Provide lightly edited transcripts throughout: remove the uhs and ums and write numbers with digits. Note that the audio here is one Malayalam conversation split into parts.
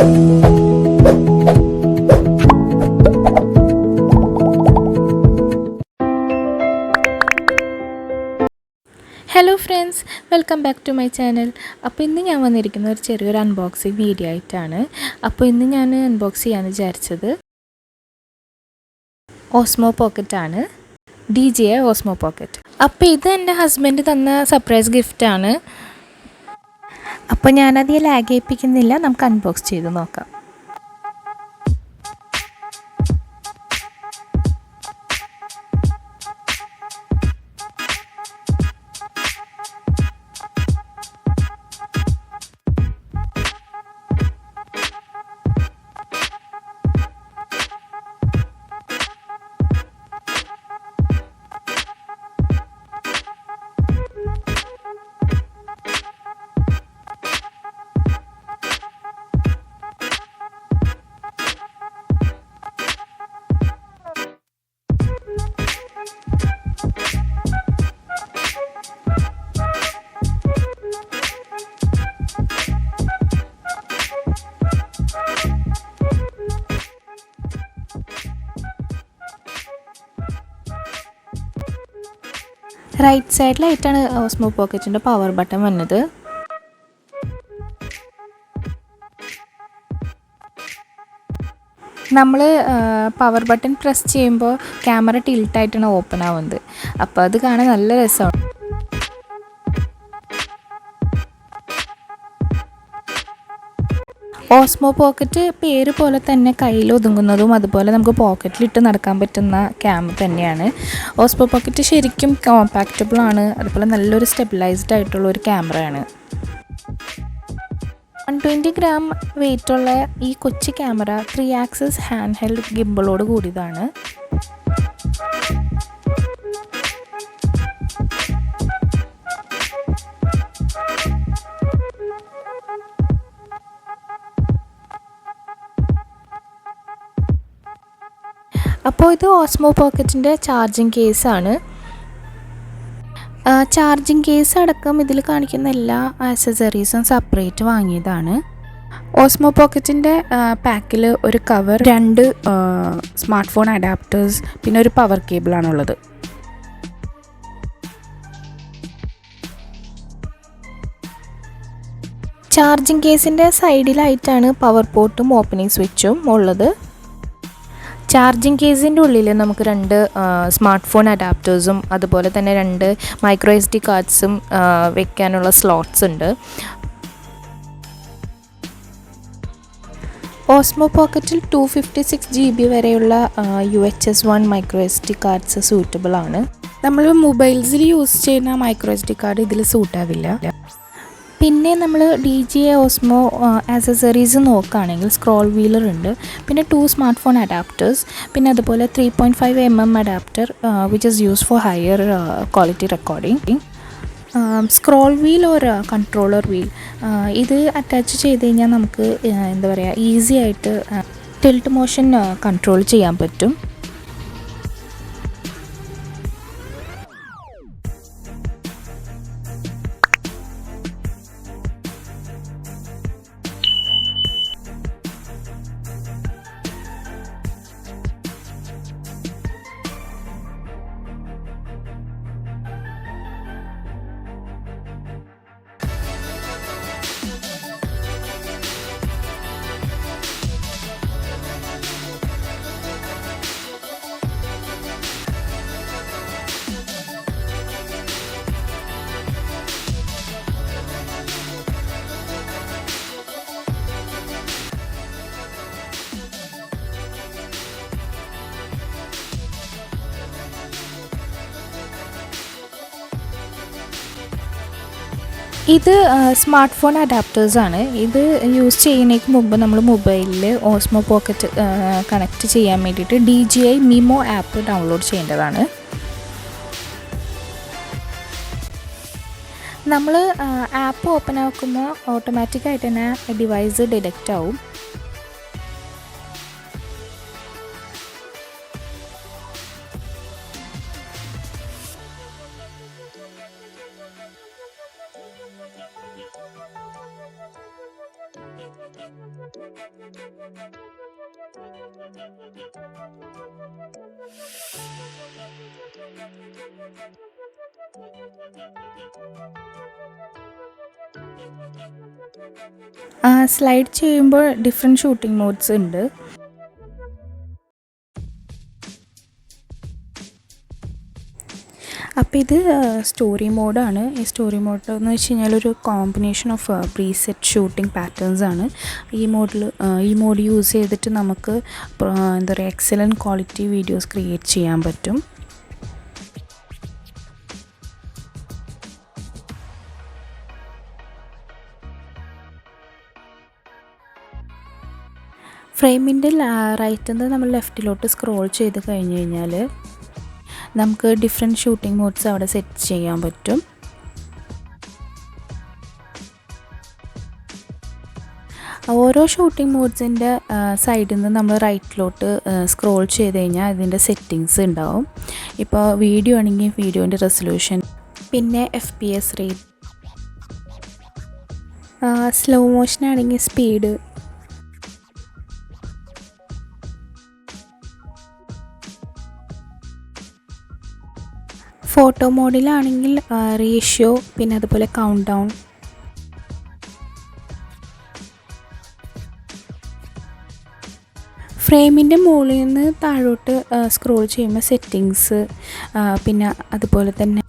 Hello friends, welcome back to my channel. അപ്പോൾ ഇന്ന് ഞാൻ വന്നിരിക്കുന്ന ഒരു ചെറിയൊരു അൺബോക്സിങ് വീഡിയോ ആയിട്ടാണ്. അപ്പോൾ ഇന്ന് ഞാൻ അൺബോക്സ് ചെയ്യാമെന്ന് വിചാരിച്ചത് ഓസ്മോ പോക്കറ്റാണ്, DJI ഓസ്മോ പോക്കറ്റ്. അപ്പോൾ ഇത് എൻ്റെ ഹസ്ബൻഡ് തന്ന സർപ്രൈസ് ഗിഫ്റ്റാണ്. അപ്പോൾ ഞാനധികം ലാഗ് ചെയ്യിപ്പിക്കുന്നില്ല, നമുക്ക് അൺബോക്സ് ചെയ്ത് നോക്കാം. റൈറ്റ് സൈഡിലായിട്ടാണ് ഓസ്മോ പോക്കറ്റിൻ്റെ പവർ ബട്ടൺ വന്നത്. നമ്മൾ പവർ ബട്ടൺ പ്രസ് ചെയ്യുമ്പോൾ ക്യാമറ ടിൽട്ടായിട്ടാണ് ഓപ്പൺ ആവുന്നത്. അപ്പോൾ അത് കാണാൻ നല്ല രസമാണ്. ഓസ്മോ പോക്കറ്റ് പേര് പോലെ തന്നെ കയ്യിൽ ഒതുങ്ങുന്നതും അതുപോലെ നമുക്ക് പോക്കറ്റിലിട്ട് നടക്കാൻ പറ്റുന്ന ക്യാമറ തന്നെയാണ്. ഓസ്മോ പോക്കറ്റ് ശരിക്കും കോമ്പാക്റ്റബിൾ ആണ്, അതുപോലെ നല്ലൊരു സ്റ്റെബിലൈസ്ഡ് ആയിട്ടുള്ള ഒരു ക്യാമറയാണ്. 120 ഗ്രാം വെയിറ്റുള്ള ഈ കൊച്ചു ക്യാമറ 3 ആക്സിസ് ഹാൻഡ് ഹെൽഡ് ഗിംബിളോട് കൂടിയതാണ്. അപ്പോൾ ഇത് ഓസ്മോ പോക്കറ്റിൻ്റെ ചാർജിങ് കേസാണ്. ചാർജിങ് കേസ് അടക്കം ഇതിൽ കാണിക്കുന്ന എല്ലാ ആക്സസറീസും സെപ്പറേറ്റ് വാങ്ങിയതാണ്. ഓസ്മോ പോക്കറ്റിൻ്റെ പാക്കിൽ ഒരു കവർ, 2 സ്മാർട്ട് ഫോൺ അഡാപ്റ്റേഴ്സ്, പിന്നെ ഒരു പവർ കേബിളാണുള്ളത്. ചാർജിങ് കേസിൻ്റെ സൈഡിലായിട്ടാണ് പവർ പോർട്ടും ഓപ്പണിംഗ് സ്വിച്ചും ഉള്ളത്. ചാർജിങ് കേസിൻ്റെ ഉള്ളിൽ നമുക്ക് 2 സ്മാർട്ട് ഫോൺ അഡാപ്റ്റേഴ്സും അതുപോലെ തന്നെ 2 മൈക്രോ SD കാർഡ്സും വെക്കാനുള്ള സ്ലോട്ട്സ് ഉണ്ട്. ഓസ്മോ പോക്കറ്റിൽ 256 GB വരെയുള്ള UHS 1 micro SD cards suitable ആണ്. നമ്മൾ മൊബൈൽസിൽ യൂസ് ചെയ്യുന്ന മൈക്രോ SD കാർഡ് ഇതിൽ സൂട്ടാവില്ല. പിന്നെ നമ്മൾ DJI ഓസ്മോ ആക്സസറീസ് നോക്കുകയാണെങ്കിൽ സ്ക്രോൾ വീലർ ഉണ്ട്, പിന്നെ 2 സ്മാർട്ട് ഫോൺ അഡാപ്റ്റേഴ്സ്, പിന്നെ അതുപോലെ 3.5mm adapter which is use for higher quality recording. Scroll wheel or controller wheel ഇത് അറ്റാച്ച് ചെയ്ത് കഴിഞ്ഞാൽ നമുക്ക് എന്താ പറയുക, ഈസി ആയിട്ട് ടിൽറ്റ് മോഷൻ കൺട്രോൾ ചെയ്യാൻ പറ്റും. ഇത് സ്മാർട്ട് ഫോൺ അഡാപ്റ്റേഴ്സാണ്. ഇത് യൂസ് ചെയ്യുന്നതിന് മുമ്പ് നമ്മൾ മൊബൈലിൽ ഓസ്മോ പോക്കറ്റ് കണക്റ്റ് ചെയ്യാൻ വേണ്ടിയിട്ട് DJI മിമോ ആപ്പ് ഡൗൺലോഡ് ചെയ്യേണ്ടതാണ്. നമ്മൾ ആപ്പ് ഓപ്പൺ ആക്കുമ്പോൾ ഓട്ടോമാറ്റിക്കായിട്ട് തന്നെ ഡിവൈസ് ഡിറ്റക്റ്റ് ആവും. സ്ലൈഡ് ചെയ്യുമ്പോൾ ഡിഫറെൻറ്റ് ഷൂട്ടിംഗ് മോഡ്സ് ഉണ്ട്. അപ്പോൾ ഇത് സ്റ്റോറി മോഡാണ്. ഈ സ്റ്റോറി മോഡ് എന്ന് വെച്ച് കഴിഞ്ഞാൽ ഒരു combination of preset shooting patterns ആണ്. ഈ മോഡ് യൂസ് ചെയ്തിട്ട് നമുക്ക് എന്താ പറയുക എക്സലൻറ്റ് ക്വാളിറ്റി വീഡിയോസ് ക്രിയേറ്റ് ചെയ്യാൻ പറ്റും. ഫ്രെയിമിൻ്റെ റൈറ്റിൽ നിന്ന് നമ്മൾ ലെഫ്റ്റിലോട്ട് സ്ക്രോൾ ചെയ്ത് കഴിഞ്ഞ് കഴിഞ്ഞാൽ നമുക്ക് ഡിഫറെൻറ്റ് ഷൂട്ടിംഗ് മോഡ്സ് അവിടെ സെറ്റ് ചെയ്യാൻ പറ്റും. ഓരോ ഷൂട്ടിംഗ് മോഡ്സിൻ്റെ സൈഡിൽ നിന്ന് നമ്മൾ റൈറ്റിലോട്ട് സ്ക്രോൾ ചെയ്ത് കഴിഞ്ഞാൽ അതിൻ്റെ സെറ്റിങ്സ് ഉണ്ടാവും. ഇപ്പോൾ വീഡിയോ ആണെങ്കിൽ വീഡിയോൻ്റെ റെസൊല്യൂഷൻ, പിന്നെ FPS റേറ്റ്, സ്ലോ മോഷൻ ആണെങ്കിൽ സ്പീഡ്, ഫോട്ടോ മോഡിലാണെങ്കിൽ റേഷ്യോ, പിന്നെ അതുപോലെ കൗണ്ട് ഡൗൺ. ഫ്രെയിമിൻ്റെ മുകളിൽ നിന്ന് താഴോട്ട് സ്ക്രോൾ ചെയ്യുമ്പോൾ സെറ്റിങ്സ്, പിന്നെ അതുപോലെ തന്നെ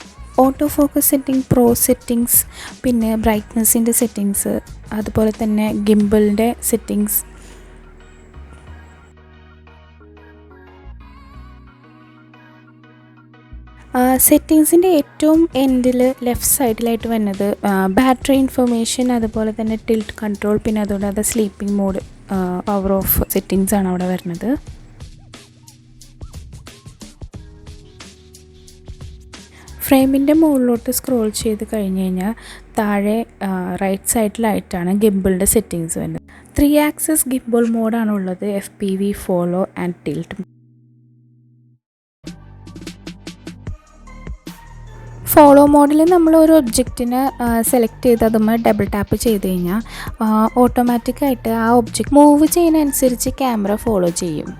auto focus setting, pro settings, പിന്നെ ബ്രൈറ്റ്നസിൻ്റെ സെറ്റിങ്സ്, അതുപോലെ തന്നെ ഗിംബിളിൻ്റെ സെറ്റിങ്സ്. സെറ്റിങ്സിൻ്റെ ഏറ്റവും എൻഡിൽ ലെഫ്റ്റ് സൈഡിലായിട്ട് വരുന്നത് ബാറ്ററി ഇൻഫർമേഷൻ, അതുപോലെ തന്നെ ടിൽറ്റ് കൺട്രോൾ, പിന്നെ അതുകൂടാതെ sleeping mode, power off settings ആണ് അവിടെ വരുന്നത്. ഫ്രെയിമിൻ്റെ മുകളിലോട്ട് സ്ക്രോൾ ചെയ്ത് കഴിഞ്ഞ് കഴിഞ്ഞാൽ താഴെ റൈറ്റ് സൈഡിലായിട്ടാണ് ഗിംബിളിൻ്റെ സെറ്റിങ്സ് വരുന്നത്. 3 ആക്സിസ് ഗിംബിൾ മോഡാണുള്ളത്, FPV, follow and tilt. Follow മോഡിൽ നമ്മൾ ഒരു ഒബ്ജക്റ്റിനെ സെലക്ട് ചെയ്ത് അതുമ്പോൾ ഡബിൾ ടാപ്പ് ചെയ്ത് കഴിഞ്ഞാൽ ഓട്ടോമാറ്റിക്കായിട്ട് ആ ഒബ്ജക്റ്റ് മൂവ് ചെയ്യുന്നതനുസരിച്ച് ക്യാമറ ഫോളോ ചെയ്യും.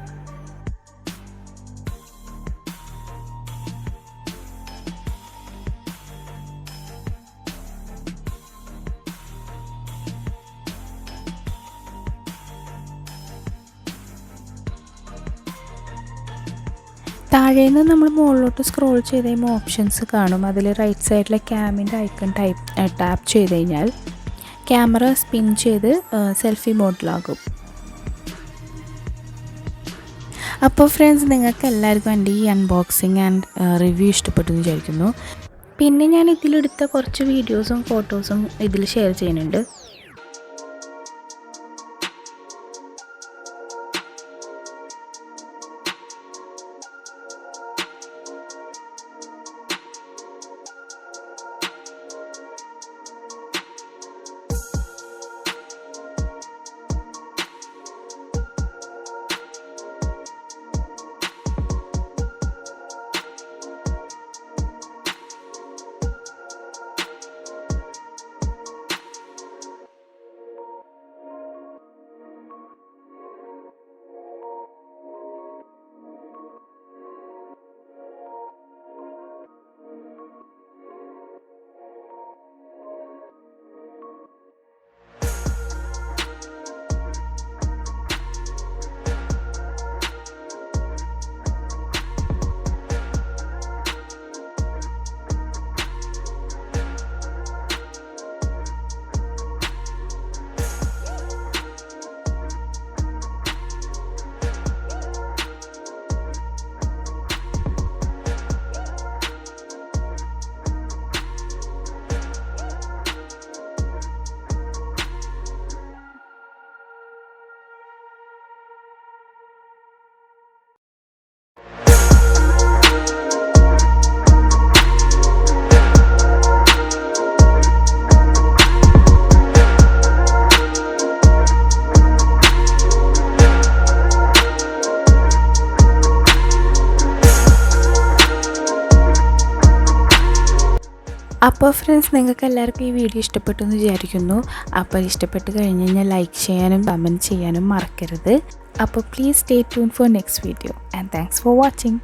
താഴേന്ന് നമ്മൾ മുകളിലോട്ട് സ്ക്രോൾ ചെയ്ത് കഴിയുമ്പോൾ ഓപ്ഷൻസ് കാണും. അതിൽ റൈറ്റ് സൈഡിലെ ക്യാമിൻ്റെ ഐക്കൺ ടാപ്പ് ചെയ്ത് കഴിഞ്ഞാൽ ക്യാമറ സ്പിൻ ചെയ്ത് സെൽഫി മോഡിലാകും. അപ്പോൾ ഫ്രണ്ട്സ്, നിങ്ങൾക്ക് എല്ലാവർക്കും എൻ്റെ ഈ അൺബോക്സിങ് ആൻഡ് റിവ്യൂ ഇഷ്ടപ്പെട്ടു എന്ന് വിചാരിക്കുന്നു. പിന്നെ ഞാൻ ഇതിലെടുത്ത കുറച്ച് വീഡിയോസും ഫോട്ടോസും ഇതിൽ ഷെയർ ചെയ്യുന്നുണ്ട്. അപ്പോൾ ഫ്രണ്ട്സ്, നിങ്ങൾക്ക് എല്ലാവർക്കും ഈ വീഡിയോ ഇഷ്ടപ്പെട്ടു എന്ന് വിചാരിക്കുന്നു. അപ്പോൾ ഇഷ്ടപ്പെട്ട് കഴിഞ്ഞ് കഴിഞ്ഞാൽ ലൈക്ക് ചെയ്യാനും കമൻറ്റ് ചെയ്യാനും മറക്കരുത്. അപ്പോൾ please stay tune for next video and thanks for watching.